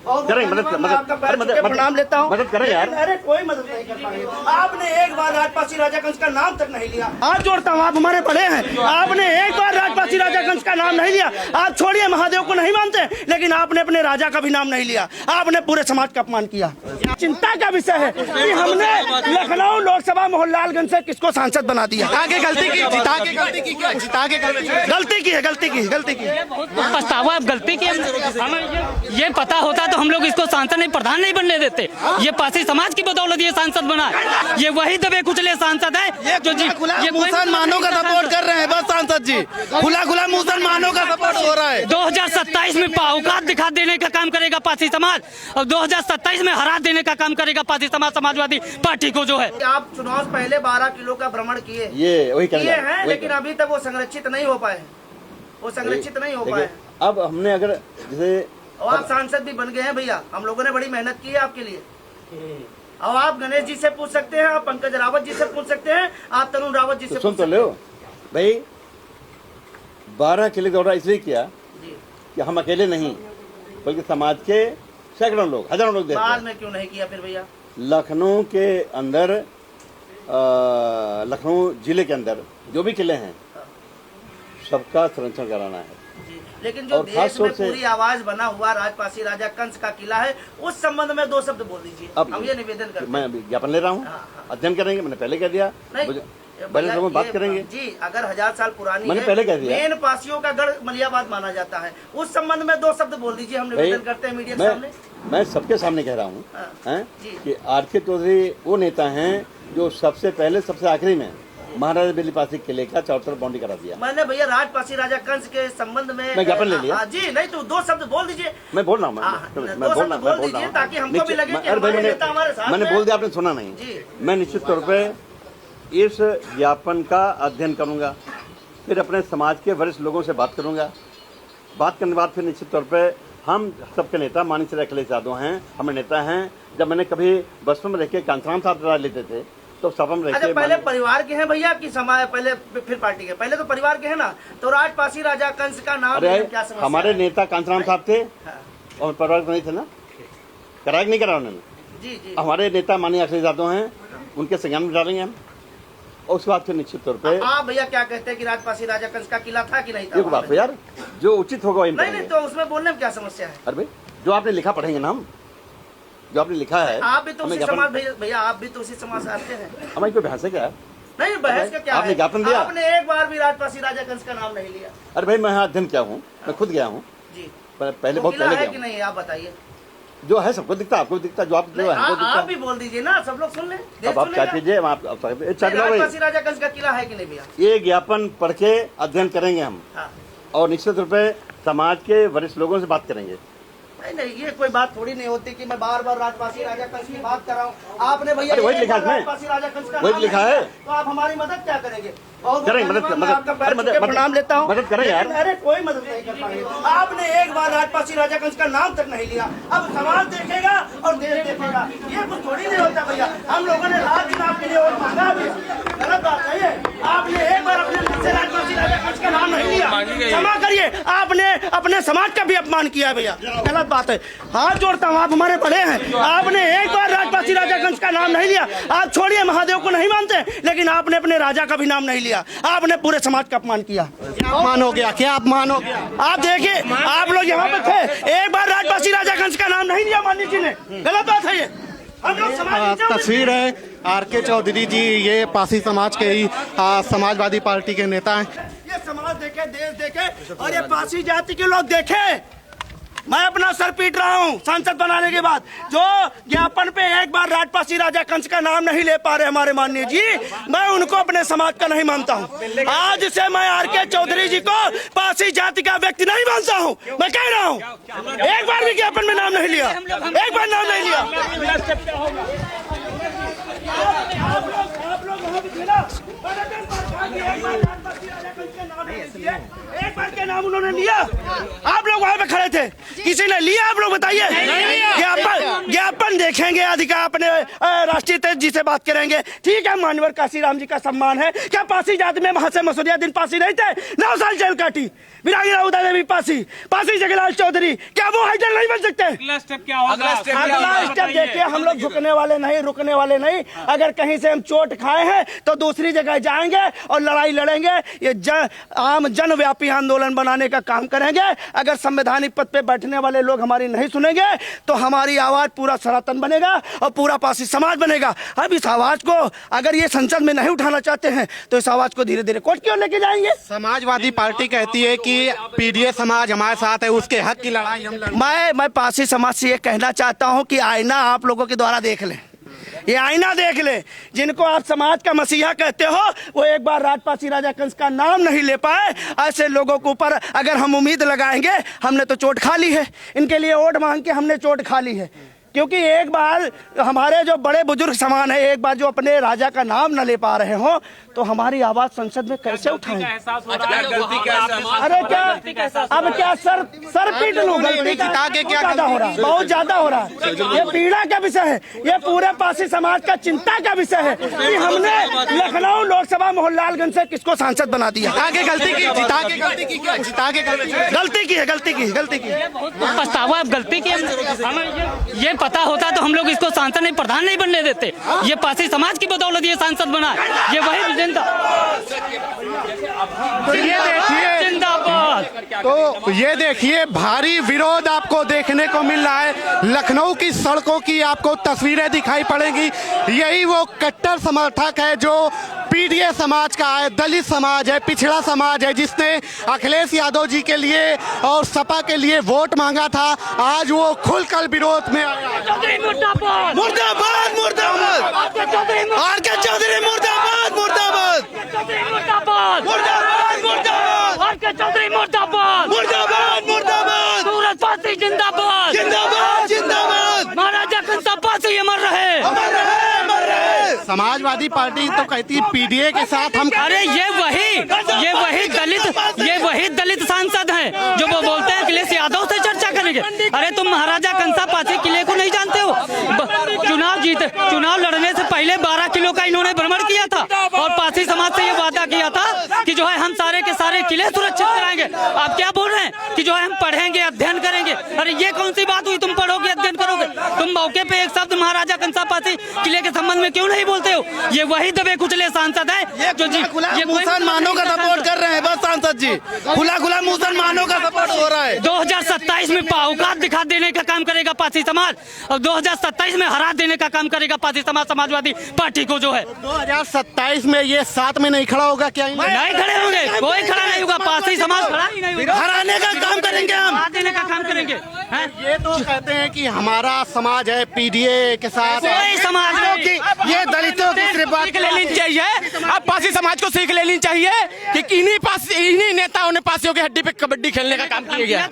करें मदद प्रणाम लेता हूँ। मदद करें यार। अरे कोई मदद नहीं कर पाएंगे। आपने एक बार राजपासी राजागंज का नाम तक नहीं लिया। हाथ जोड़ता हूँ, आप हमारे बड़े हैं। आपने एक बार राजपासी राजागंज का नाम नहीं लिया। आप छोड़िए महादेव को नहीं मानते, लेकिन आपने अपने राजा का भी नाम नहीं लिया। आपने पूरे समाज का अपमान किया। चिंता का विषय है कि हमने लखनऊ लोकसभा मोहनलालगंज से किसको सांसद बना दिया। आगे गलती की, जिता के गलती की, जिता के गलती की है, गलती की पछतावा गलती की। हमें ये पता होता तो हम लोग इसको सांसद नहीं, प्रधान नहीं बनने देते। ये पासी समाज की बदौलत ये सांसद बना। ये वही दबे कुचले सांसद है जो ये मुसलमानों का सपोर्ट कर रहे हैं। बस सांसद जी खुला मुसलमानों का सपोर्ट हो रहा है। 2027 में औकात दिखा देने का काम करेगा पासी समाज, और 2027 में हरा देने का काम करेगा पासी समाज, समाजवादी पार्टी को जो है। आप चुनाव से पहले 12 किलो का भ्रमण किए, ये वही किए हैं, लेकिन अभी तक वो संरक्षित नहीं हो पाए। अब हमने अगर जैसे और आप सांसद भी बन गए हैं भैया, हम लोगों ने बड़ी मेहनत की है आपके लिए। और आप गणेश जी से पूछ सकते हैं, आप पंकज रावत जी से पूछ सकते हैं, आप तरुण रावत जी से सुन तो लो भाई। 12 किले दौरा इसलिए किया कि हम अकेले नहीं, बल्कि समाज के सैकड़ों लोग, हजारों लोग बाद में क्यों नहीं किया फिर भैया? लखनऊ के अंदर, लखनऊ जिले के अंदर जो भी किले हैं सबका संरक्षण कराना है। लेकिन जो देश में पूरी आवाज बना हुआ राजपासी राजा कंस का किला है, उस संबंध में 2 शब्द बोल दीजिए। हम ये निवेदन करते हैं। मैं ज्ञापन ले रहा हूँ, अध्ययन करेंगे। मैंने पहले कह दिया, बड़े लोगों में बात करेंगे जी। अगर 1000 साल पुरानी मैंने पहले कह दिया, मेन पासियों का गढ़ मलियाबाद माना जाता है, उस संबंध में 2 शब्द बोल दीजिए। हम निवेदन करते हैं मीडिया के सामने। मैं सबके सामने कह रहा हूँ कि आर.के. चौधरी वो नेता हैं जो सबसे पहले सबसे आखिरी में महाराजा बिलीपासी किले का चारों तरफ बाउंड्री करा दिया। मैंने भैया राजपासी राजा कंस के संबंध में मैं ज्ञापन ले लिया जी। नहीं तो 2 शब्द बोल दीजिए। मैं बोल रहा हूँ, बोल दीजिए ताकि हमको भी लगे कि हमारे नेता हमारे साथ। मैंने बोल दिया, आपने सुना नहीं जी। मैं निश्चित तौर पे इस ज्ञापन का अध्ययन करूंगा, फिर अपने समाज के वरिष्ठ लोगों से बात करूंगा। बात करने के बाद फिर निश्चित तौर पे हम सबके नेता माननीय श्री अखिलेश यादव हैं, हमें नेता हैं। जब मैंने कभी बसपा में रह के कांचराम साहब राय लेते थे तो सभा में अच्छा, पहले परिवार के हैं भैया कि समाज पहले फिर पार्टी के? पहले तो परिवार के हैं ना। तो राजपासी राजा कंस का नाम क्या समस्या? हमारे नेता कांचराम साहब थे और परिवार नहीं थे ना, कराया नहीं करा उन्होंने जी जी। हमारे नेता माननीय अखिलेश यादव हैं, उनके संज्ञान में डालेंगे हम। और उसके बाद फिर निश्चित तौर पे आप भैया क्या कहते हैं कि राजपासी राजा कंस का किला था कि नहीं था? एक बात है यार, जो उचित होगा वही नहीं तो उसमें बोलने में क्या समस्या है? अरे भाई जो आपने लिखा पढ़ेंगे ना हम, जो आपने लिखा है। आप भी तो उसी समाज भैया, आप भी तो उसी समाज से आते हैं। हमारी कोई बहस है क्या? नहीं बहस का क्या? आपने ज्ञापन दिया, आपने एक बार भी राजपासी राजा कंस का नाम नहीं लिया। अरे भाई मैं यहाँ अध्ययन किया हूँ, मैं खुद गया हूँ जी। पहले बहुत पहले है कि नहीं आप बताइए। जो है सबको दिखता, आपको दिखता, जो आप जो है हमको दिखता। आप भी बोल दीजिए ना, सब लोग सुन ले। अब आप चाय पीजिए, राजपासी राजा कंस का किला है कि नहीं भैया? ये ज्ञापन पढ़ के अध्ययन करेंगे हम और निश्चित रूप से समाज के वरिष्ठ लोगों से बात करेंगे। नहीं ये कोई बात थोड़ी नहीं होती कि मैं बार राजपासी राजा कंस की बात कर रहा हूँ। आपने भैया वही लिखा है, राजपासी राजा कंस का वही लिखा है, तो आप हमारी मदद क्या करेंगे? करें मदद प्रणाम लेता हूँ। मदद करें यार। अरे कोई मदद नहीं कर पाएंगे। आपने एक बार राजपासी राजा कंस का नाम तक नहीं लिया। अब समाज देखेगा और देश देखेगा, ये कुछ थोड़ी नहीं होता भैया। हम लोगों ने रात दिन आपके लिए और मांगा भी, गलत बात नहीं है। आपने एक बार अपने मुझसे राजपासी राजा कंस का नाम नहीं लिया, क्षमा करिए। आपने अपने समाज का भी अपमान किया है भैया, गलत बात है। हाथ जोड़ता हूँ, आप हमारे बड़े हैं। आपने एक बार राजपासी राजा कंस का नाम नहीं लिया। आप छोड़िए महादेव को नहीं मानते, लेकिन आपने अपने राजा का भी नाम नहीं लिया। आपने पूरे समाज का अपमान किया। अपमान हो गया, क्या अपमान हो गया? आप देखिए, आप लोग यहाँ पे थे, एक बार राजपासी राजा कंस का नाम नहीं लिया माननीय जी ने, गलत बात है ये। हम लोग तस्वीर है आर.के. चौधरी जी, ये पासी समाज के ही समाजवादी पार्टी के नेता हैं। ये समाज देखे, देश देखे और ये पासी जाति के लोग देखे। मैं अपना सर पीट रहा हूँ सांसद बनाने के बाद। जो ज्ञापन पे एक बार राजपासी राजा कंस का नाम नहीं ले पा रहे हमारे माननीय जी, मैं उनको अपने समाज का नहीं मानता हूँ। आज से मैं आर.के. चौधरी जी को पासी जाति का व्यक्ति नहीं मानता हूँ। मैं कह रहा हूँ, एक बार भी ज्ञापन में नाम नहीं लिया, एक बार नाम नहीं लिया। एक बार के नाम उन्होंने लिया, आप लोग वहाँ पे खड़े थे, किसी ने लिया? आप लोग बताइए। ज्ञापन जन देखेंगे अधिकार अपने राष्ट्रीय तेज जी से बात करेंगे। ठीक है, मानवर काशीराम जी का सम्मान है। क्या पासी जाति में वहां से मसूरिया दिन पासी नहीं थे? 9 साल जेल काटी वीरांगना उदय देवी पासी जगलाल चौधरी, क्या वो हाइडल नहीं बन सकते? अगला स्टेप क्या होगा? अगला स्टेप देखिए, हम लोग झुकने वाले नहीं, रुकने वाले नहीं। अगर कहीं से हम चोट खाए हैं तो दूसरी जगह जाएंगे और लड़ाई लड़ेंगे। ये आम जनव्यापी आंदोलन बनाने का काम करेंगे। अगर संवैधानिक पद पे बैठने वाले लोग हमारी नहीं सुनेंगे तो हमारी आवाज पूरा सनातन बनेगा और पूरा पासी समाज बनेगा। अब इस आवाज को अगर ये संसद में नहीं उठाना चाहते हैं तो इस आवाज को धीरे धीरे कोर्ट की ओर लेके जाएंगे। समाजवादी पार्टी कहती है कि पीडीए समाज हमारे साथ है, उसके हक की लड़ाई हम लड़ेंगे। मैं पासी समाज से ये कहना चाहता हूं कि आईना आप लोगों के द्वारा देख लें, ये आईना देख ले। जिनको आप समाज का मसीहा कहते हो वो एक बार राजपासी राजा कंस का नाम नहीं ले पाए। ऐसे लोगों के ऊपर अगर हम उम्मीद लगाएंगे, हमने तो चोट खा ली है। इनके लिए वोट मांग के हमने चोट खा ली है, क्योंकि एक बार हमारे जो बड़े बुजुर्ग समान है, एक बार जो अपने राजा का नाम न ले पा रहे हो तो हमारी आवाज संसद में कैसे उठाएंगे? अरे क्या अब क्या सर पीट लूं? गलती का क्या ज्यादा हो रहा है, बहुत ज्यादा हो रहा है। ये पीड़ा का विषय है, ये पूरे पासी समाज का चिंता का विषय है कि हमने लखनऊ लोकसभा मोहनलालगंज से किसको सांसद बना दिया। आगे गलती की, जिता के गलती की, गलती की पछतावा, अब गलती की। हमें ये पता होता तो हम लोग इसको सांसद नहीं, प्रधान नहीं बनने देते। ये पासी समाज की बदौलत ये सांसद बना, ये वही तो ये देखिए, जिंदाबाद। तो ये देखिए भारी विरोध आपको देखने को मिल रहा है। लखनऊ की सड़कों की आपको तस्वीरें दिखाई पड़ेंगी। यही वो कट्टर समर्थक है जो पीडीए समाज का है, दलित समाज है, पिछड़ा समाज है, जिसने अखिलेश यादव जी के लिए और सपा के लिए वोट मांगा था। आज वो खुलकर विरोध में आया। मुर्दाबाद, मुर्दाबाद, मुर्दाबाद, आर.के. चौधरी मुर्दाबाद, मुर्दाबाद, मुर्दाबाद, मुर्दाबाद, आर.के. चौधरी मुर्दाबाद, मुर्दाबाद, मुर्दाबाद, सूरज पासी जिंदाबाद, जिंदाबाद, जिंदाबाद, महाराजा कंसा पासी अमर रहे, अमर रहे, अमर रहे। समाजवादी पार्टी तो कहती है पीडीए के साथ हम। अरे ये वही दलित सांसद हैं जो वो बोलते हैं अखिलेश यादव से चर्चा करेंगे। अरे तुम महाराजा कंसा पासी किले को नहीं जानते हो? चुनाव लड़ने से पहले 12 किलो का इन्होंने भ्रमण किया था और पासी समाज से ये वादा किया था कि जो है हम सारे के सारे किले सुरक्षित कराएंगे। आप क्या बोल रहे हैं कि जो है हम पढ़ेंगे, अध्ययन करेंगे? अरे ये कौन सी बात हुई, तुम पढ़ोगे, अध्ययन करोगे? तुम मौके पे एक शब्द महाराजा कंसा पासी किले के संबंध में क्यों नहीं बोलते हो? ये वही दबे कुचले सांसद है जो ये मुसलमानों का सपोर्ट कर रहे हैं। बस सांसद जी खुला मुसलमानों का सपोर्ट हो रहा है। 2027 में औकात दिखा देने का काम करेगा पासी समाज और 2027 में हरा देने का काम करेगा पासी समाज समाजवादी पार्टी को। जो है 2027 में ये साथ में नहीं खड़ा होगा क्या? नहीं खड़े होंगे, कोई खड़ा नहीं होगा। पासी समाज खड़ा ही नहीं होगा। हराने का काम करेंगे हम, हरा देने का काम करेंगे। ये तो कहते हैं कि हमारा समाज है पीडीए के साथ। कोई समाज नहीं, ये दलितों की सिर्फ बात सीख लेनी चाहिए। अब पासी समाज को सीख लेनी चाहिए कि इन्हीं नेताओं ने पासियों की हड्डी पे कबड्डी खेलने का काम किया गया।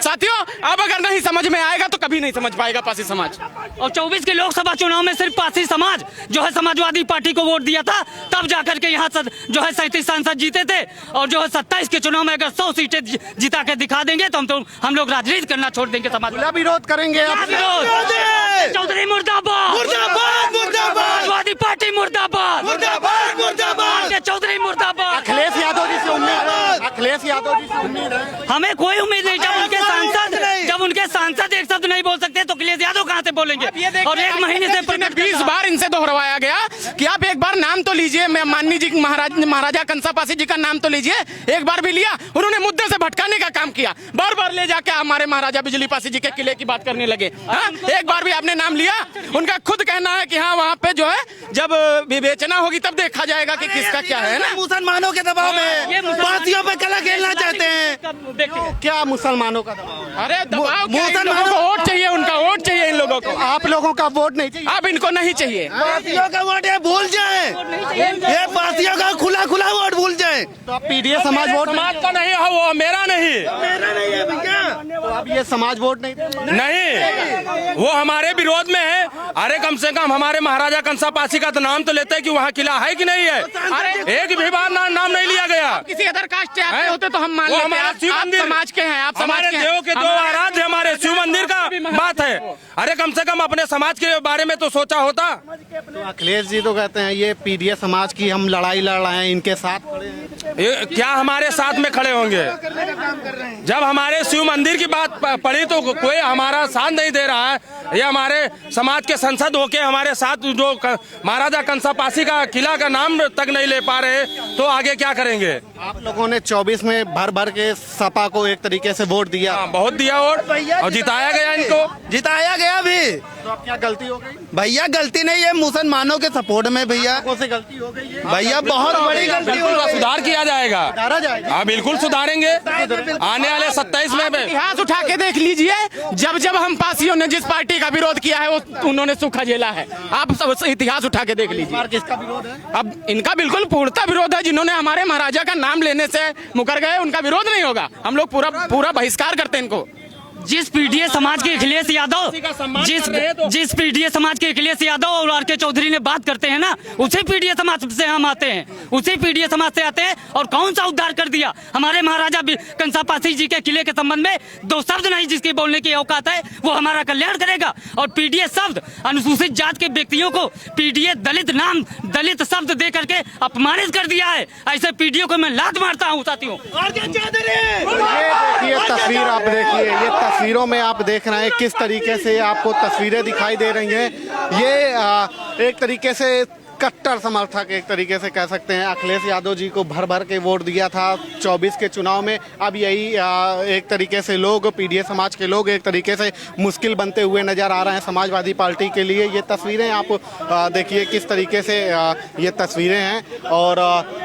साथियों, अब अगर नहीं समझ में आएगा तो कभी नहीं समझ पाएगा पासी समाज। और 24 के लोकसभा चुनाव में सिर्फ पासी समाज जो है समाजवादी पार्टी को वोट दिया था, तब जाकर के यहाँ जो है 37 सांसद जीते थे। और जो है 27 के चुनाव में अगर 100 सीटें जिता के दिखा देंगे तो हम लोग राजनीति करना छोड़ देंगे। समाज विरोध करेंगे। चौधरी मुर्दाबाद, मुर्दाबाद, मुर्दाबाद, समाजवादी पार्टी मुर्दाबाद, मुर्दाबाद, मुर्दाबाद, चौधरी मुर्दाबाद। अखिलेश यादव जी से उम्मीद है, अखिलेश यादव जी से उम्मीद है। हमें कोई उम्मीद नहीं। जब उनके सांसद एक शब्द नहीं बोल सकते तो अखिलेश यादव कहाँ से बोलेंगे? और 1 महीने से 20 बार इनसे दोहराया गया कि आप एक बार नाम तो लीजिए, माननीय जी महाराजा कंसा पासी जी का नाम तो लीजिए। एक बार भी लिया, उन्होंने मुद्दे से भटकाने का काम किया। बार बार ले जाके हमारे महाराजा बिजली पासी जी के किले की बात करने लगे। हाँ, एक बार भी आपने नाम लिया? उनका खुद कहना है कि हाँ वहाँ पे जो है जब विवेचना होगी तब देखा जाएगा कि किसका क्या है ना। मुसलमानों के दबाव में पासियों पे कला खेलना चाहते हैं। क्या मुसलमानों का दबाव? अरे दबाव क्या? इन लोगों को वोट चाहिए, उनका वोट चाहिए इन लोगों को। आप लोगों का वोट नहीं चाहिए? अब इनको नहीं चाहिए। पासियों का वोट ये भूल जाए, ये पासियों का खुला वोट भूल जाए। तो आप पीडीए समाज वोट समाज का नहीं है, वो मेरा नहीं है भैया। तो अब ये समाज वोट नहीं, वो हमारे विरोध में है। अरे कम से कम हमारे महाराजा कंसा पासी का तो नाम तो लेते हैं कि वहाँ किला है कि नहीं है। अरे एक भी बार नाम नहीं लिया गया। किसी अदर कास्ट से आते होते तो हम मान लेते हैं। आप समाज के हैं, आप हमारे देव के दो आराध्य हमारे शिव मंदिर का बात है। अरे कम से कम अपने समाज के बारे में तो सोचा होता। तो अखिलेश जी तो कहते हैं ये पीडीएस समाज की हम लड़ाई लड़ रहे हैं, इनके साथ खड़े हैं। क्या हमारे साथ में खड़े होंगे? जब हमारे शिव मंदिर की बात पड़ी तो कोई हमारा साथ नहीं दे रहा है। ये हमारे समाज के संसद होके हमारे साथ जो महाराजा कंसापासी का किला का नाम तक नहीं ले पा रहे, तो आगे क्या करेंगे? आप लोगों ने 24 में भर भर के सपा को एक तरीके से वोट दिया। बहुत दिया वोट और जिताया गया इनको। जिताया गया भी। तो अब क्या गलती हो गई? भैया गलती नहीं है मुसलमानों के सपोर्ट में भैया। लोगों से गलती हो गई है। भैया बहुत बड़ी गलती हो बिल्कुल गई। सुधार किया जाएगा। सुधारा जाएगा। हाँ बिल्कुल सुधारेंगे। आने वाले 27 में इतिहास उठा के देख लीजिए, जब जब हम पासियों ने जिस पार्टी का विरोध किया है वो उन्होंने सूखा झेला है। आप सब इतिहास उठा के देख लीजिए। किसका विरोध है? अब इनका बिल्कुल पूर्णतः विरोध है। जिन्होंने हमारे महाराजा का नाम लेने से मुकर गए उनका विरोध नहीं होगा। हम लोग पूरा बहिष्कार करते हैं इनको। जिस पीडीए समाज के अखिलेश यादव जिस पीडीए समाज के अखिलेश यादव और आर.के. चौधरी ने बात करते हैं ना, उसी पीडीए समाज से हम आते हैं, उसी पीडीए समाज से आते हैं। और कौन सा उद्धार कर दिया हमारे महाराजा कंसापासी जी के किले के संबंध में? दो शब्द नहीं जिसके बोलने की औकात है वो हमारा कल्याण करेगा। और पीडीए शब्द अनुसूचित जात के व्यक्तियों को पीडीए दलित शब्द दे करके अपमानित कर दिया है। ऐसे पीडीए को मैं लात मारता हूँ साथियों। ये तस्वीर आप देखिए, ये तस्वीरों में आप देख रहे हैं किस तरीके से आपको तस्वीरें दिखाई दे रही हैं। ये एक तरीके से कट्टर समर्थक एक तरीके से कह सकते हैं अखिलेश यादव जी को भर भर के वोट दिया था 24 के चुनाव में। अब यही एक तरीके से लोग पीडीए समाज के लोग एक तरीके से मुश्किल बनते हुए नजर आ रहे हैं समाजवादी पार्टी के लिए। ये तस्वीरें आप देखिए किस तरीके से ये तस्वीरें हैं। और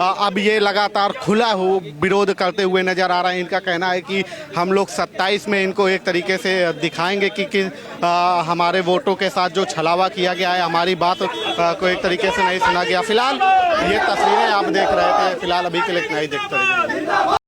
अब ये लगातार खुला हो विरोध करते हुए नजर आ रहे हैं। इनका कहना है कि हम लोग 27 में इनको एक तरीके से दिखाएंगे कि हमारे वोटों के साथ जो छलावा किया गया है, हमारी बात को एक तरीके से नहीं सुना गया। फिलहाल ये तस्वीरें आप देख रहे थे। फिलहाल अभी के लिए इतना ही देखते रहिए।